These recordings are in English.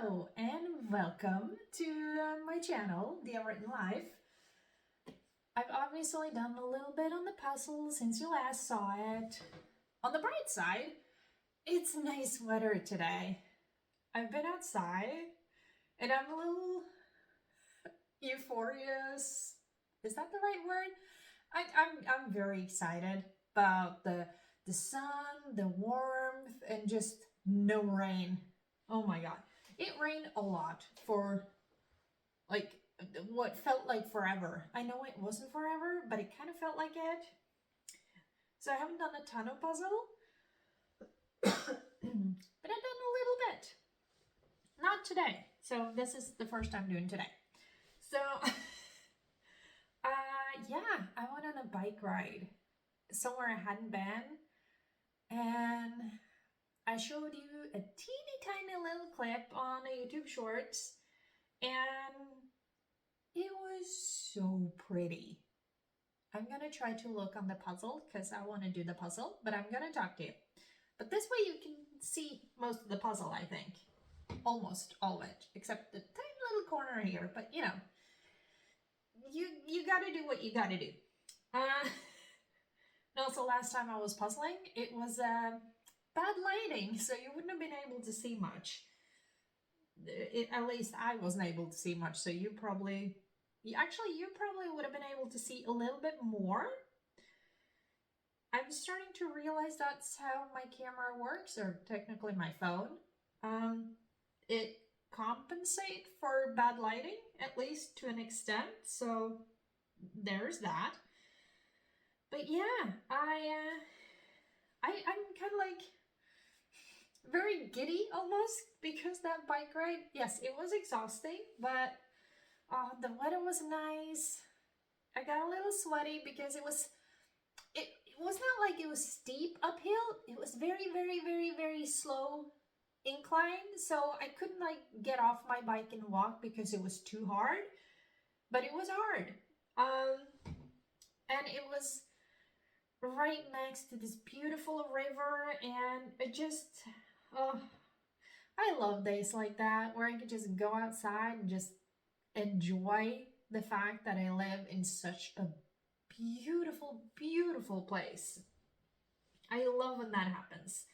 Hello and welcome to my channel, The Unwritten Life. I've obviously done a little bit on the puzzle since you last saw it. On the bright side, it's nice weather today. I've been outside and I'm a little euphorious. Is that the right word? I'm very excited about the sun, the warmth, and just no rain. Oh my god. It rained a lot for like what felt like forever. I know it wasn't forever, but it kind of felt like it. So I haven't done a ton of puzzle, but I've done a little bit. Not today. So this is the first time doing today. So, yeah, I went on a bike ride somewhere I hadn't been, and I showed you a teeny tiny little clip on a YouTube Shorts, and it was so pretty. I'm gonna try to look on the puzzle because I want to do the puzzle, but I'm gonna talk to you. But this way you can see most of the puzzle, I think. Almost all of it, except the tiny little corner here, but you know, you gotta do what you gotta do. And also last time I was puzzling, it was bad lighting, so you wouldn't have been able to see much. At least I wasn't able to see much, so you probably would have been able to see a little bit more. I'm starting to realize that's how my camera works, or technically my phone. It compensates for bad lighting, at least to an extent, so there's that. But yeah, I'm kind of like very giddy almost because that bike ride, yes, it was exhausting, but the weather was nice. I got a little sweaty because it was not like it was steep uphill. It was very, very, very, very slow incline. So I couldn't like get off my bike and walk because it was too hard, but it was hard. And it was right next to this beautiful river, and it just, I love days like that where I could just go outside and just enjoy the fact that I live in such a beautiful, beautiful place. I love when that happens.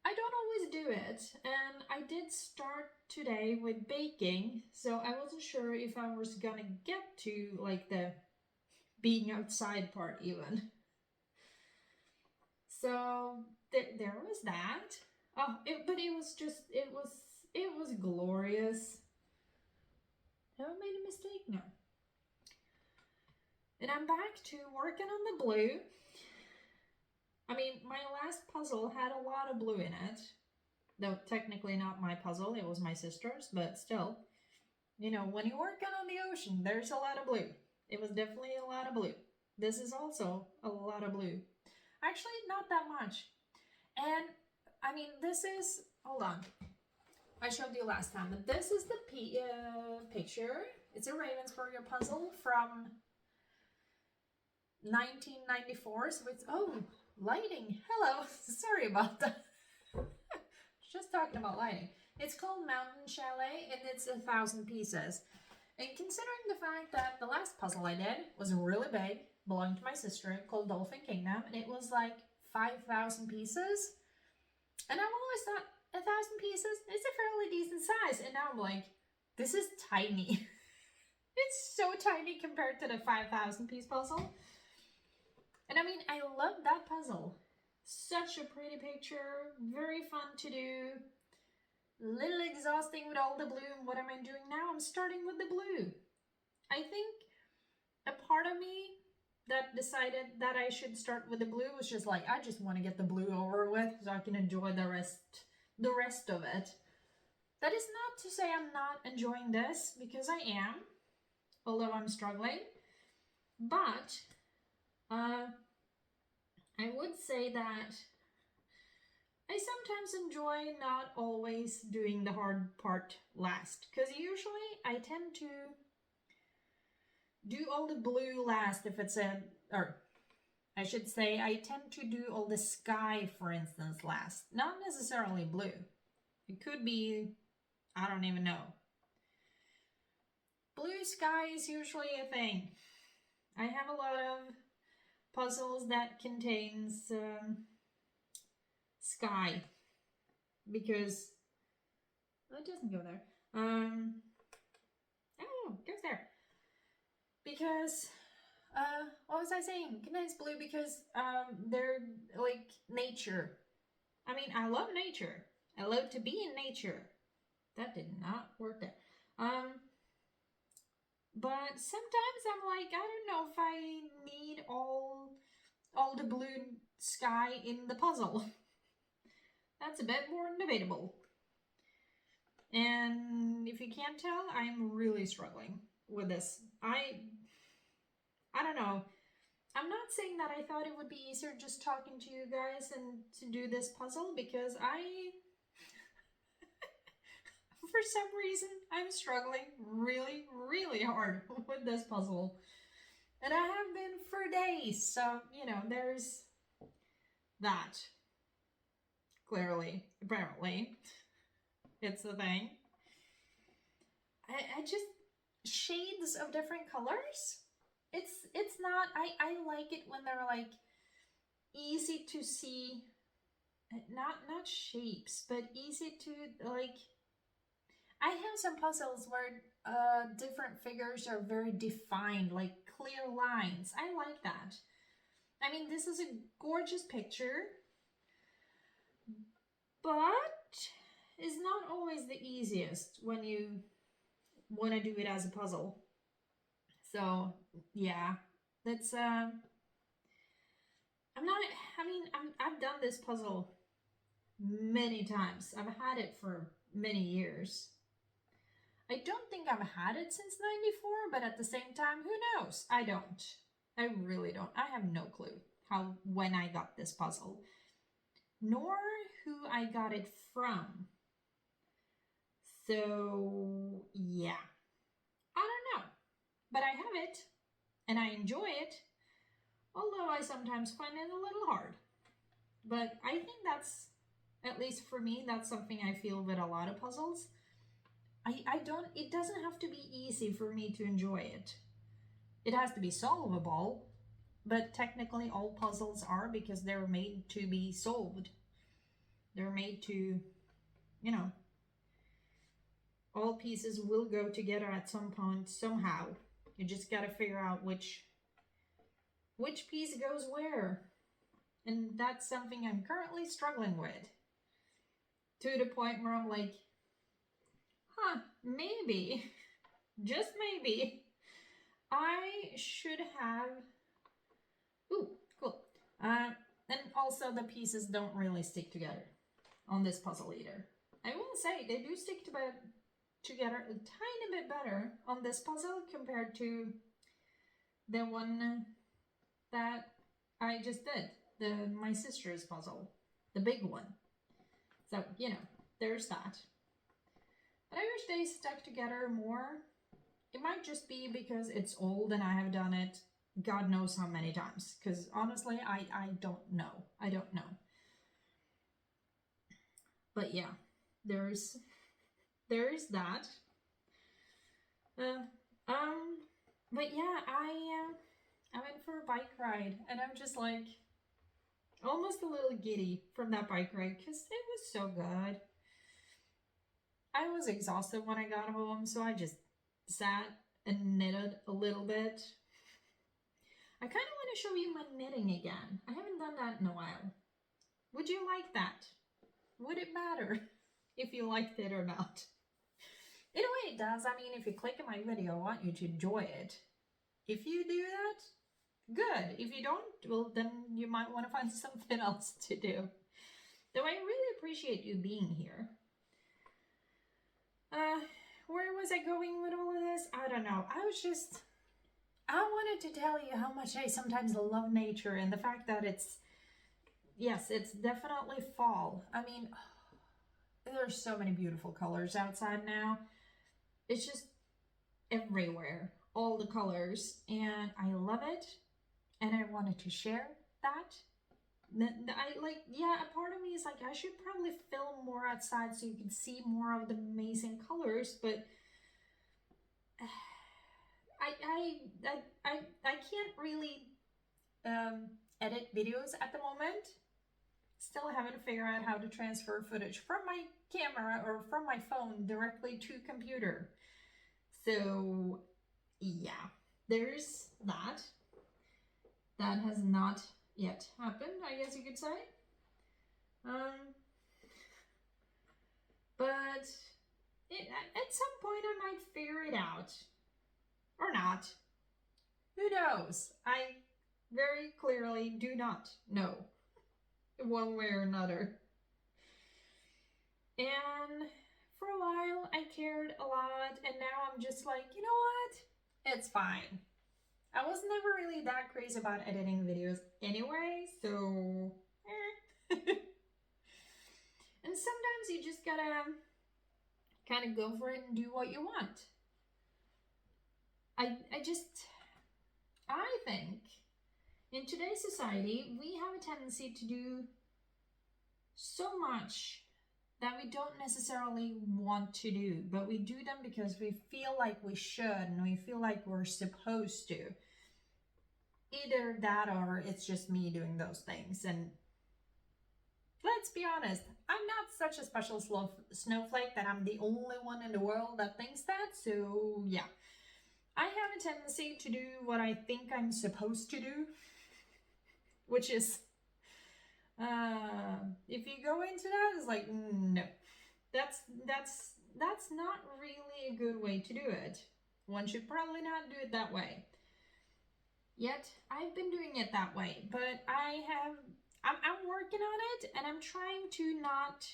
I don't always do it, and I did start today with baking, so I wasn't sure if I was gonna get to like the being outside part even. So there was that. But it was glorious. Have I made a mistake? No. And I'm back to working on the blue. I mean, my last puzzle had a lot of blue in it. Though technically not my puzzle, it was my sister's, but still. You know, when you're working on the ocean, there's a lot of blue. It was definitely a lot of blue. This is also a lot of blue. Actually, not that much. And, I mean, this is, hold on. I showed you last time, but this is the picture. It's a Ravensburger puzzle from 1994. So it's, lighting. Hello. Sorry about that. Just talking about lighting. It's called Mountain Chalet, and it's 1,000 pieces. And considering the fact that the last puzzle I did was really big, belonged to my sister, called Dolphin Kingdom, and it was like 5,000 pieces. And I've always thought 1,000 pieces is a fairly decent size, and now I'm like, this is tiny. It's so tiny compared to the 5,000 piece puzzle. And I mean, I love that puzzle. Such a pretty picture, very fun to do. A little exhausting with all the blue, and what am I doing now? I'm starting with the blue. I think a part of me that decided that I should start with the blue was just like, I just want to get the blue over with so I can enjoy the rest of it. That is not to say I'm not enjoying this, because I am, although I'm struggling. But I would say that I sometimes enjoy not always doing the hard part last, because usually I tend to do all the blue last if it's or I should say I tend to do all the sky, for instance, last. Not necessarily blue. It could be I don't even know. Blue sky is usually a thing. I have a lot of puzzles that contains sky because it doesn't go there. Oh, it goes there because what was I saying? Contains blue because they're like nature. I mean, I love nature. I love to be in nature. That did not work there. But sometimes I'm like, I don't know if I need all the blue sky in the puzzle. That's a bit more debatable. And if you can't tell, I'm really struggling with this. I don't know. I'm not saying that I thought it would be easier just talking to you guys and to do this puzzle because for some reason, I'm struggling really, really hard with this puzzle. And I have been for days, so, you know, there's that. Clearly, apparently, it's the thing. I just, shades of different colors. It's not, I like it when they're like easy to see, not shapes, but easy to like, I have some puzzles where different figures are very defined, like clear lines. I like that. I mean, this is a gorgeous picture, but it's not always the easiest when you want to do it as a puzzle. So, yeah, that's, I'm not, I mean, I've done this puzzle many times. I've had it for many years. I don't think I've had it since 94, but at the same time, who knows? I don't. I really don't. I have no clue when I got this puzzle, nor who I got it from. So, yeah. I don't know. But I have it, and I enjoy it, although I sometimes find it a little hard. But I think that's, at least for me, that's something I feel with a lot of puzzles. It doesn't have to be easy for me to enjoy it. It has to be solvable, but technically all puzzles are because they're made to be solved. They're made to, you know, all pieces will go together at some point somehow. You just gotta figure out which piece goes where. And that's something I'm currently struggling with. To the point where I'm like, maybe, just maybe, I should have, ooh, cool. And also the pieces don't really stick together on this puzzle either. I will say they do stick together a tiny bit better on this puzzle compared to the one that I just did, my sister's puzzle, the big one. So, you know, there's that. But I wish they stuck together more. It might just be because it's old and I have done it God knows how many times. Because honestly, I don't know. I don't know. But yeah, there's that. But yeah, I went for a bike ride and I'm just like almost a little giddy from that bike ride because it was so good. I was exhausted when I got home, so I just sat and knitted a little bit. I kind of want to show you my knitting again. I haven't done that in a while. Would you like that? Would it matter if you liked it or not? In a way it does. I mean, if you click on my video, I want you to enjoy it. If you do that, good. If you don't, well, then you might want to find something else to do. Though I really appreciate you being here. Where was I going with all of this? I don't know. I wanted to tell you how much I sometimes love nature and the fact that it's definitely fall. I mean, there's so many beautiful colors outside now. It's just everywhere, all the colors, and I love it. And I wanted to share that. A part of me is like, I should probably film more outside so you can see more of the amazing colors. hours, but I can't really edit videos at the moment. Still haven't figured out how to transfer footage from my camera or from my phone directly to computer. So yeah, there's that. That has not yet happened, I guess you could say. But at some point I might figure it out. Or not. Who knows? I very clearly do not know. One way or another. And for a while I cared a lot, and now I'm just like, you know what? It's fine. I was never really that crazy about editing videos anyway, so and sometimes you just gotta kind of go for it and do what you want. I think in today's society we have a tendency to do so much that we don't necessarily want to do, but we do them because we feel like we should and we feel like we're supposed to. Either that or it's just me doing those things. And let's be honest, I'm not such a special snowflake that I'm the only one in the world that thinks that. So yeah, I have a tendency to do what I think I'm supposed to do, which is if you go into that, it's like, no, that's not really a good way to do it. One should probably not do it that way. Yet I've been doing it that way, but I'm working on it, and I'm trying to not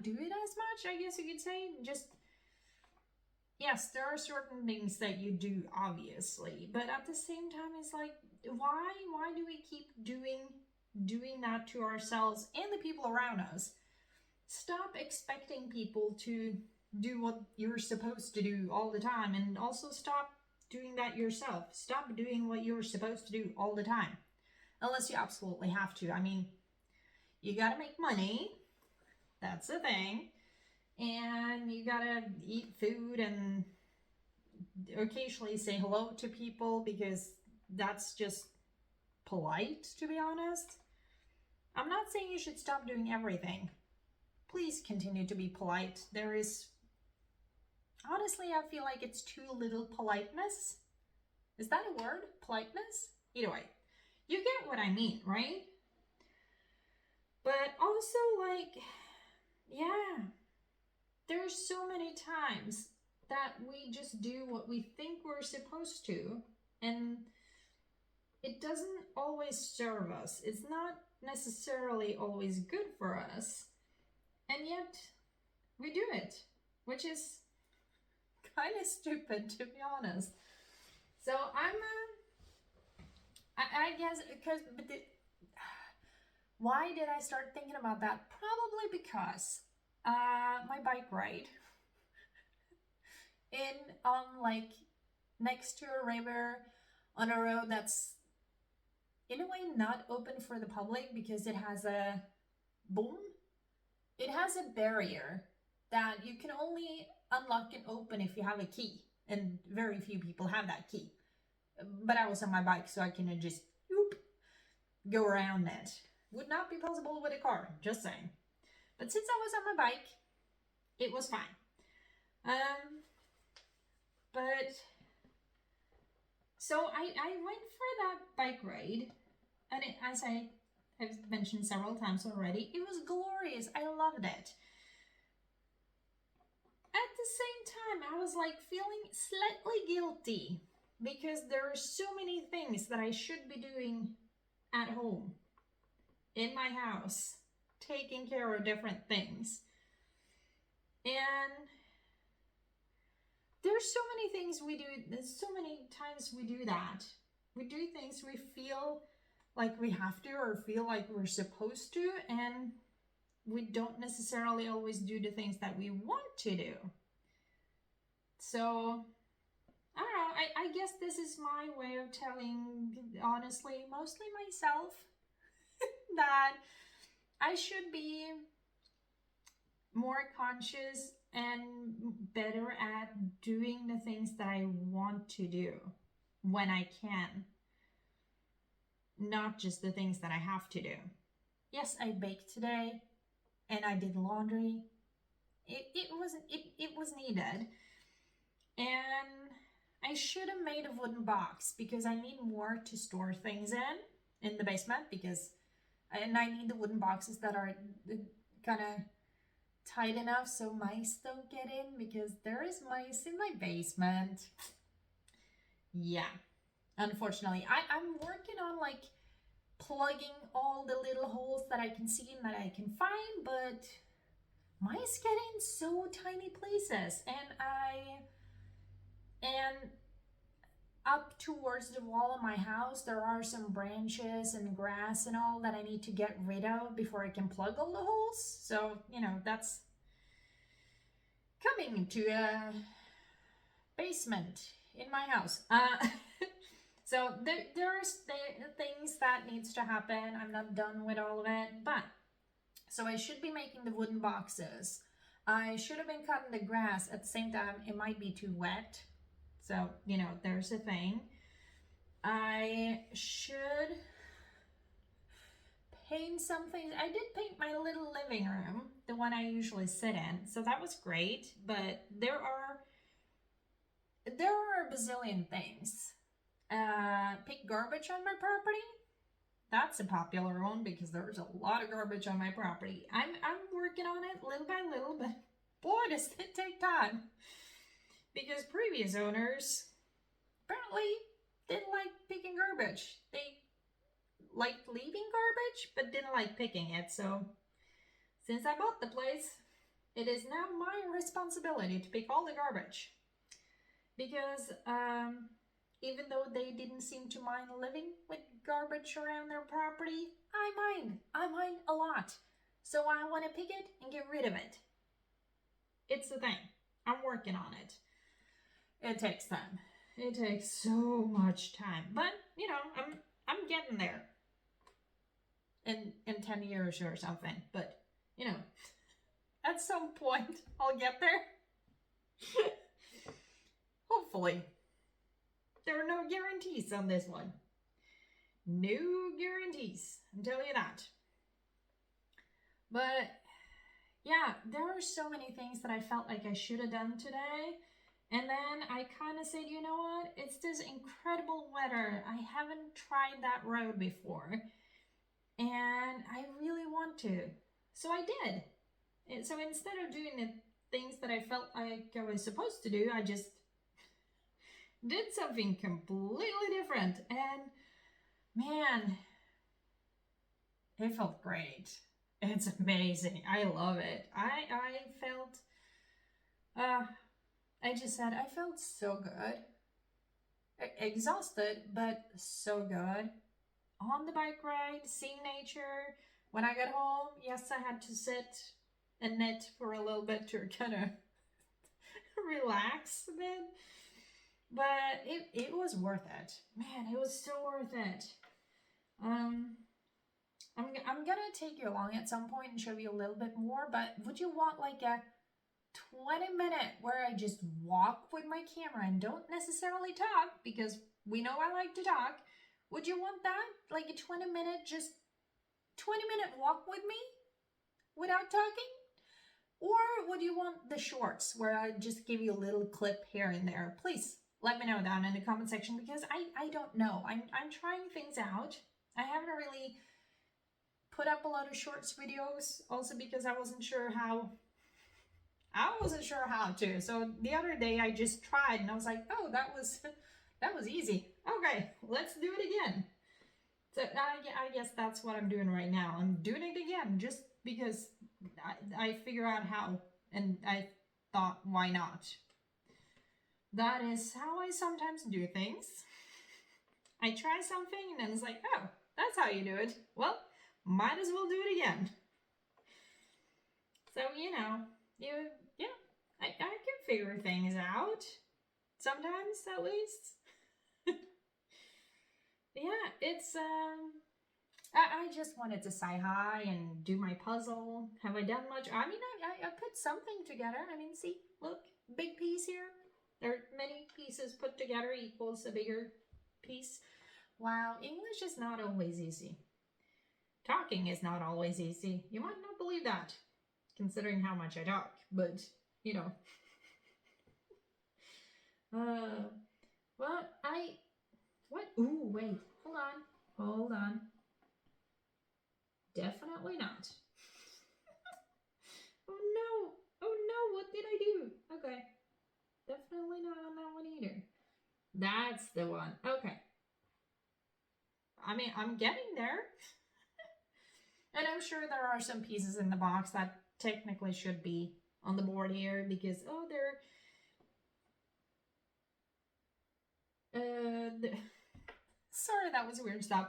do it as much, I guess you could say. Just, yes, there are certain things that you do, obviously, but at the same time, it's like, why do we keep doing that to ourselves and the people around us? Stop expecting people to do what you're supposed to do all the time, and also stop doing that yourself. Stop doing what you're supposed to do all the time. Unless you absolutely have to. I mean, you gotta make money. That's the thing. And you gotta eat food and occasionally say hello to people, because that's just polite, to be honest. I'm not saying you should stop doing everything. Please continue to be polite. There is, honestly, I feel like it's too little politeness. Is that a word? Politeness? Either way, you get what I mean, right? But also, like, yeah, there's so many times that we just do what we think we're supposed to, and it doesn't always serve us. It's not necessarily always good for us, and yet we do it, which is kind of stupid, to be honest. So I guess, why did I start thinking about that? Probably because my bike ride like next to a river on a road that's in a way not open for the public, because it has a barrier that you can only unlock and open if you have a key, and very few people have that key. But I was on my bike, so I can just go around it. Would not be possible with a car, just saying. But since I was on my bike, it was fine. But so I went for that bike ride, and as I have mentioned several times already, it was glorious. I loved it. At the same time, I was like feeling slightly guilty, because there are so many things that I should be doing at home, in my house, taking care of different things. And there's so many things we do, there's so many times we do that. We do things we feel like we have to, or feel like we're supposed to, and we don't necessarily always do the things that we want to do. So, I don't know, I guess this is my way of telling, honestly, mostly myself, that I should be more conscious and better at doing the things that I want to do when I can, not just the things that I have to do. Yes, I baked today and I did laundry. It was needed. And I should have made a wooden box because I need more to store things in the basement, because I need the wooden boxes that are kind of tight enough so mice don't get in, because there is mice in my basement. Yeah, unfortunately. I'm working on like plugging all the little holes that I can see and that I can find, but mice get in so tiny places, and up towards the wall of my house there are some branches and grass and all that I need to get rid of before I can plug all the holes. So, you know, that's coming to a basement in my house. So there's things that needs to happen. I'm not done with all of it, but so I should be making the wooden boxes. I should have been cutting the grass at the same time. It might be too wet. So, you know, there's a thing. I should paint something. I did paint my little living room, the one I usually sit in. So that was great, but there are a bazillion things. Pick garbage on my property. That's a popular one because there's a lot of garbage on my property. I'm working on it little by little, but boy, does it take time. Because previous owners apparently didn't like picking garbage. They liked leaving garbage, but didn't like picking it. So since I bought the place, it is now my responsibility to pick all the garbage. Because even though they didn't seem to mind living with garbage around their property, I mind a lot. So I want to pick it and get rid of it. It's the thing. I'm working on it. It takes time. It takes so much time. But, you know, I'm getting there. In 10 years or something. But, you know, at some point I'll get there. Hopefully. There are no guarantees on this one. No guarantees. I'm telling you that. But, yeah, there are so many things that I felt like I should have done today. And then I kind of said, you know what? It's this incredible weather. I haven't tried that road before. And I really want to. So I did. And so instead of doing the things that I felt like I was supposed to do, I just did something completely different. And man, it felt great. It's amazing. I love it. I felt, I just said, I felt so good. Exhausted, but so good. On the bike ride, seeing nature. When I got home, yes, I had to sit and knit for a little bit to kind of relax a bit. But it was worth it. Man, it was so worth it. I'm gonna take you along at some point and show you a little bit more, but would you want like a 20-minute where I just walk with my camera and don't necessarily talk, because we know I like to talk? Would you want that? Like a 20-minute walk with me without talking? Or would you want the shorts where I just give you a little clip here and there? Please let me know down in the comment section, because I don't know. I'm trying things out. I haven't really put up a lot of shorts videos, also because I wasn't sure how to. So the other day I just tried and I was like, oh, that was easy. Okay, let's do it again. So I guess that's what I'm doing right now. I'm doing it again just because I figure out how, and I thought, why not? That is how I sometimes do things. I try something and then it's like, oh, that's how you do it. Well, might as well do it again. So, you know, I can figure things out. Sometimes, at least. Yeah, it's, I just wanted to say hi and do my puzzle. Have I done much? I mean, I put something together. I mean, see, look, big piece here. There are many pieces put together equals a bigger piece. Wow, English is not always easy. Talking is not always easy. You might not believe that, considering how much I talk, but, you know. Well, what? Ooh, wait, hold on. Definitely not. Oh no, what did I do? Okay, definitely not on that one either. That's the one, okay. I mean, I'm getting there. And I'm sure there are some pieces in the box that technically should be on the board here because, oh, sorry, that was weird stuff.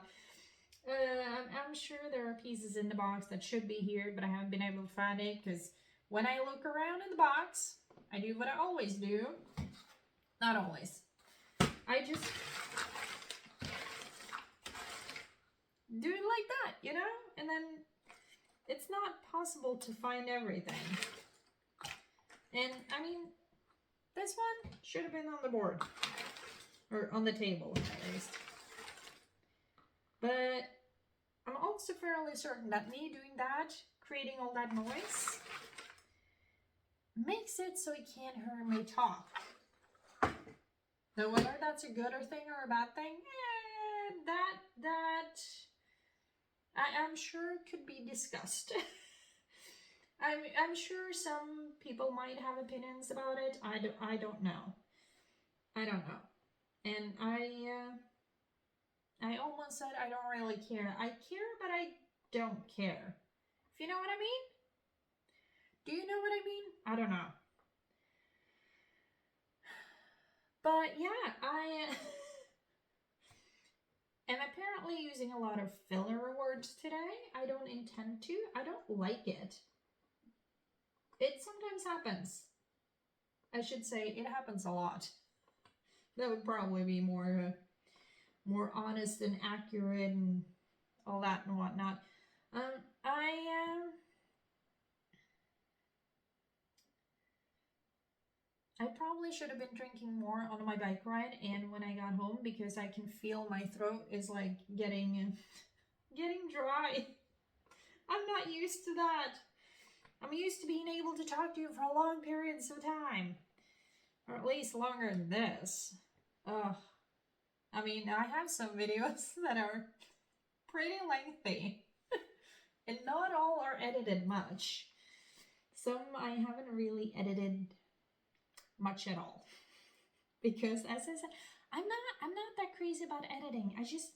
I'm sure there are pieces in the box that should be here, but I haven't been able to find it because when I look around in the box, I do what I always do. Not always. I just do it like that, you know? And then it's not possible to find everything. And I mean, this one should have been on the board. Or on the table, at least. But I'm also fairly certain that me doing that, creating all that noise, makes it so you can't hear me talk. Now, whether that's a good thing or a bad thing, I'm sure could be discussed. I'm sure some people might have opinions about it. I don't know. I don't know. And I almost said I don't really care. I care, but I don't care. If you know what I mean? Do you know what I mean? I don't know. But yeah, I am apparently using a lot of filler words today. I don't intend to. I don't like it. It sometimes happens. I should say it happens a lot. That would probably be more honest and accurate and all that and whatnot. I probably should have been drinking more on my bike ride and when I got home because I can feel my throat is like getting dry. I'm not used to that. I'm used to being able to talk to you for long periods of time. Or at least longer than this. Ugh. I mean, I have some videos that are pretty lengthy. And not all are edited much. Some I haven't really edited much at all. Because as I said, I'm not that crazy about editing. I just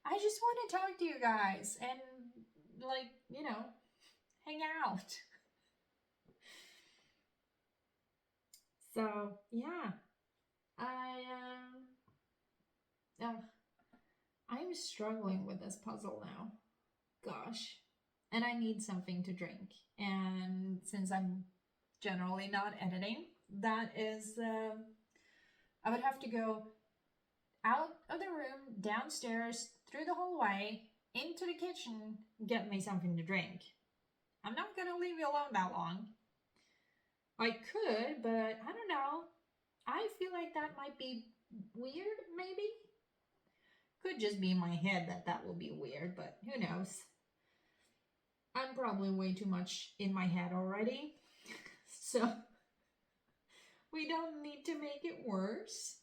want to talk to you guys and like, you know, hang out. So yeah, I'm struggling with this puzzle now. Gosh. And I need something to drink. And since I'm generally not editing, that is, I would have to go out of the room, downstairs, through the hallway, into the kitchen, get me something to drink. I'm not gonna leave you alone that long. I could, but I don't know. I feel like that might be weird, maybe? Could just be in my head that will be weird, but who knows? I'm probably way too much in my head already. So we don't need to make it worse.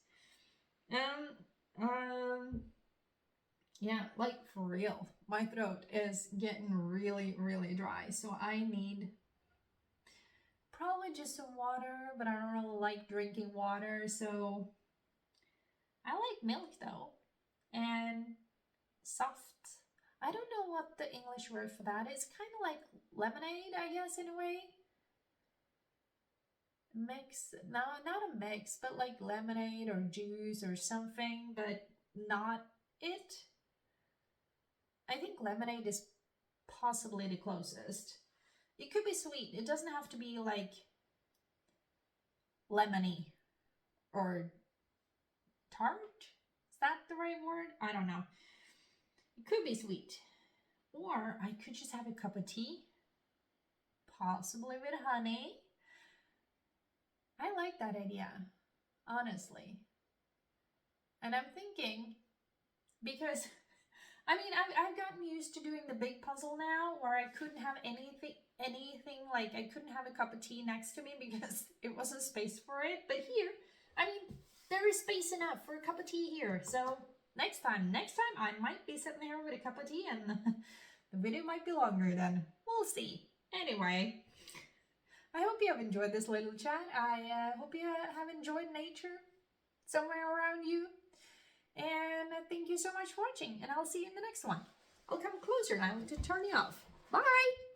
Yeah, like for real. My throat is getting really, really dry. So I need probably just some water, but I don't really like drinking water. So I like milk though. And soft. I don't know what the English word for that is. Kind of like lemonade, I guess, in a way. Mix, no, not a mix, but like lemonade or juice or something, but not it. I think lemonade is possibly the closest. It could be sweet. It doesn't have to be like lemony or tart. Is that the right word? I don't know. It could be sweet. Or I could just have a cup of tea, possibly with honey. I like that idea, honestly. And I'm thinking, because I mean, I've gotten used to doing the big puzzle now where I couldn't have anything like I couldn't have a cup of tea next to me because it wasn't space for it. But here, I mean, there is space enough for a cup of tea here. So next time I might be sitting here with a cup of tea and the video might be longer then. We'll see. Anyway, I hope you have enjoyed this little chat. I hope you have enjoyed nature somewhere around you. And thank you so much for watching, and I'll see you in the next one. I'll come closer now to turn you off. Bye!